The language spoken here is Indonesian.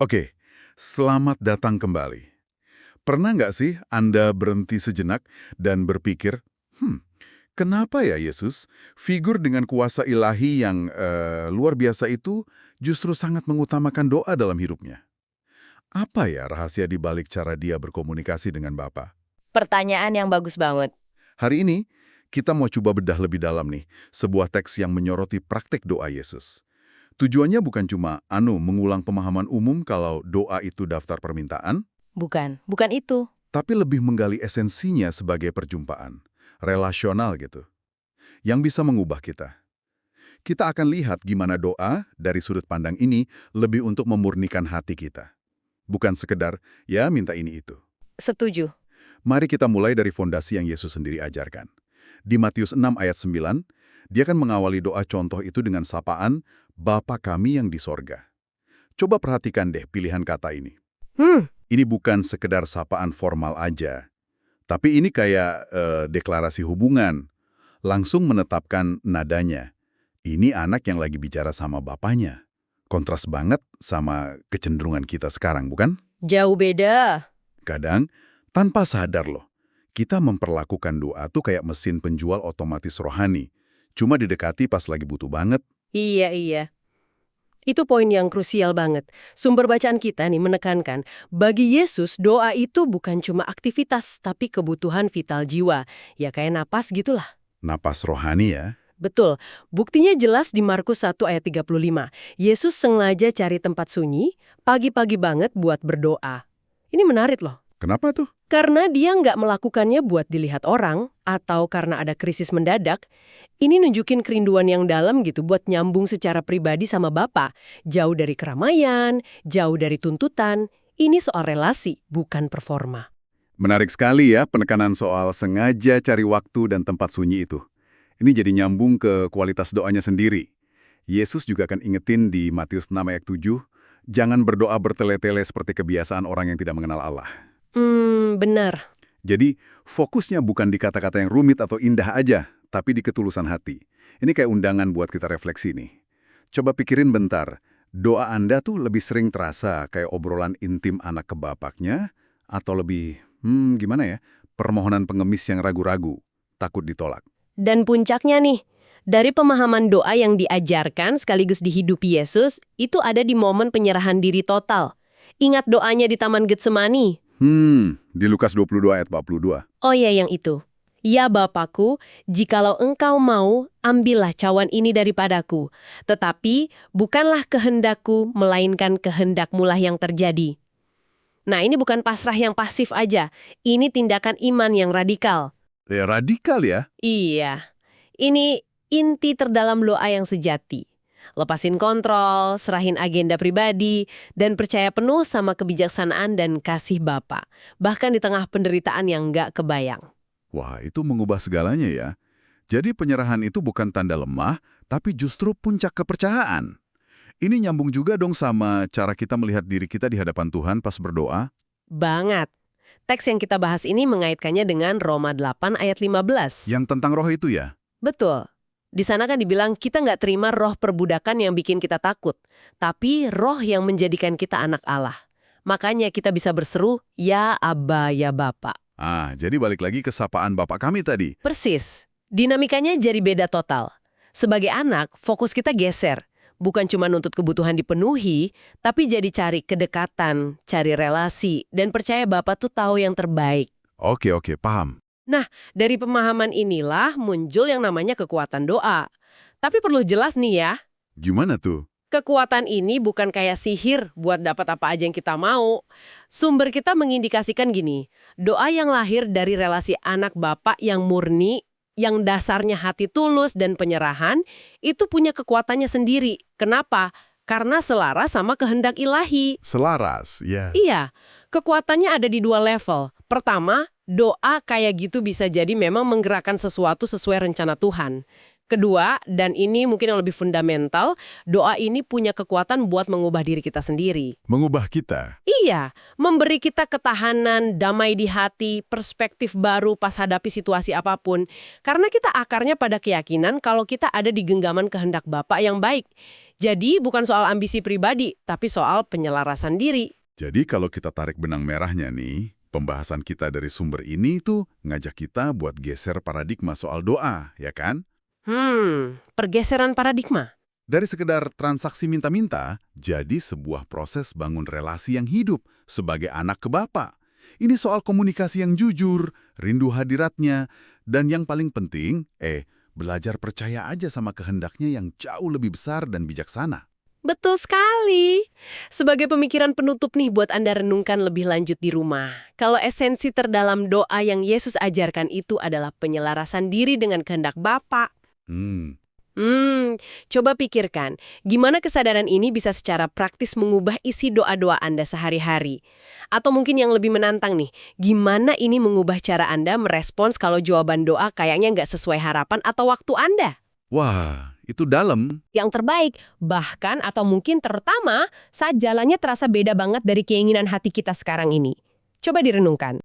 Oke, selamat datang kembali. Pernah nggak sih Anda berhenti sejenak dan berpikir, kenapa ya Yesus, figur dengan kuasa ilahi yang luar biasa itu justru sangat mengutamakan doa dalam hidupnya? Apa ya rahasia di balik cara dia berkomunikasi dengan Bapa? Pertanyaan yang bagus banget. Hari ini, kita mau coba bedah lebih dalam nih, sebuah teks yang menyoroti praktik doa Yesus. Tujuannya bukan cuma mengulang pemahaman umum kalau doa itu daftar permintaan, Bukan itu. tapi lebih menggali esensinya sebagai perjumpaan, relasional gitu, yang bisa mengubah kita. Kita akan lihat gimana doa dari sudut pandang ini lebih untuk memurnikan hati kita. Bukan sekedar, ya minta ini itu. Setuju. Mari kita mulai dari fondasi yang Yesus sendiri ajarkan. Di Matius 6 ayat 9, dia kan mengawali doa contoh itu dengan sapaan, Bapa kami yang di sorga. Coba perhatikan deh pilihan kata ini. Hmm, Ini bukan sekedar sapaan formal aja. Tapi ini kayak deklarasi hubungan. Langsung menetapkan nadanya. Ini anak yang lagi bicara sama bapaknya. Kontras banget sama kecenderungan kita sekarang, bukan? jauh beda. Kadang, tanpa sadar loh, kita memperlakukan doa tuh kayak mesin penjual otomatis rohani. Cuma didekati pas lagi butuh banget. Iya. Itu poin yang krusial banget. Sumber bacaan kita nih menekankan, bagi Yesus doa itu bukan cuma aktivitas, tapi kebutuhan vital jiwa. Ya kayak napas gitulah. Napas rohani ya. Betul. Buktinya jelas di Markus 1 ayat 35. Yesus sengaja cari tempat sunyi, pagi-pagi banget buat berdoa. Ini menarik loh. Kenapa tuh? Karena dia nggak melakukannya buat dilihat orang, atau karena ada krisis mendadak, ini nunjukin kerinduan yang dalam gitu buat nyambung secara pribadi sama Bapa. Jauh dari keramaian, jauh dari tuntutan, ini soal relasi, bukan performa. Menarik sekali ya penekanan soal sengaja cari waktu dan tempat sunyi itu. Ini jadi nyambung ke kualitas doanya sendiri. Yesus juga akan ingetin di Matius 6 ayat 7, jangan berdoa bertele-tele seperti kebiasaan orang yang tidak mengenal Allah. Benar. Jadi, fokusnya bukan di kata-kata yang rumit atau indah aja, tapi di ketulusan hati. Ini kayak undangan buat kita refleksi nih. Coba pikirin bentar, doa Anda tuh lebih sering terasa kayak obrolan intim anak ke bapaknya, atau lebih, gimana ya, permohonan pengemis yang ragu-ragu, takut ditolak. Dan puncaknya nih, dari pemahaman doa yang diajarkan sekaligus dihidupi Yesus, itu ada di momen penyerahan diri total. Ingat doanya di Taman Getsemani? Di Lukas 22 ayat 42. Oh ya, yang itu. Ya Bapakku, jikalau engkau mau, ambillah cawan ini daripadaku. Tetapi bukanlah kehendakku, melainkan kehendakmulah yang terjadi. Nah, ini bukan pasrah yang pasif aja. Ini tindakan iman yang radikal. Ya, radikal ya. Iya, ini inti terdalam doa yang sejati. Lepasin kontrol, serahin agenda pribadi, dan percaya penuh sama kebijaksanaan dan kasih Bapa. Bahkan di tengah penderitaan yang nggak kebayang. Wah, itu mengubah segalanya ya. Jadi penyerahan itu bukan tanda lemah, tapi justru puncak kepercayaan. Ini nyambung juga dong sama cara kita melihat diri kita di hadapan Tuhan pas berdoa. Banget. Teks yang kita bahas ini mengaitkannya dengan Roma 8 ayat 15. Yang tentang roh itu ya? Betul. Di sana kan dibilang kita nggak terima roh perbudakan yang bikin kita takut, tapi roh yang menjadikan kita anak Allah. Makanya kita bisa berseru, ya Aba, ya Bapa. Jadi balik lagi ke sapaan Bapak kami tadi. Persis. Dinamikanya jadi beda total. Sebagai anak, fokus kita geser. Bukan cuma nuntut kebutuhan dipenuhi, tapi jadi cari kedekatan, cari relasi, dan percaya Bapa tuh tahu yang terbaik. Oke, paham. Nah, dari pemahaman inilah muncul yang namanya kekuatan doa. Tapi perlu jelas nih ya, Gimana tuh? kekuatan ini bukan kayak sihir buat dapat apa aja yang kita mau. Sumber kita mengindikasikan gini, doa yang lahir dari relasi anak bapak yang murni, yang dasarnya hati tulus dan penyerahan, itu punya kekuatannya sendiri. Kenapa? Karena selaras sama kehendak ilahi. Selaras, ya. Iya, kekuatannya ada di dua level. Pertama, doa kayak gitu bisa jadi memang menggerakkan sesuatu sesuai rencana Tuhan. Kedua, dan ini mungkin yang lebih fundamental, doa ini punya kekuatan buat mengubah diri kita sendiri. Mengubah kita. Iya, memberi kita ketahanan, damai di hati, perspektif baru pas hadapi situasi apapun. Karena kita akarnya pada keyakinan kalau kita ada di genggaman kehendak Bapa yang baik. Jadi bukan soal ambisi pribadi, tapi soal penyelarasan diri. Jadi kalau kita tarik benang merahnya nih, pembahasan kita dari sumber ini tuh ngajak kita buat geser paradigma soal doa, ya kan? Pergeseran paradigma. Dari sekedar transaksi minta-minta, jadi sebuah proses bangun relasi yang hidup sebagai anak ke Bapa. Ini soal komunikasi yang jujur, rindu hadiratnya, dan yang paling penting, belajar percaya aja sama kehendaknya yang jauh lebih besar dan bijaksana. Betul sekali. Sebagai pemikiran penutup nih buat Anda renungkan lebih lanjut di rumah. Kalau esensi terdalam doa yang Yesus ajarkan itu adalah penyelarasan diri dengan kehendak Bapa. Coba pikirkan, gimana kesadaran ini bisa secara praktis mengubah isi doa-doa Anda sehari-hari? Atau mungkin yang lebih menantang nih, gimana ini mengubah cara Anda merespons kalau jawaban doa kayaknya nggak sesuai harapan atau waktu Anda? Wah, itu dalam. Yang terbaik, bahkan atau mungkin terutama saat jalannya terasa beda banget dari keinginan hati kita sekarang ini. Coba direnungkan.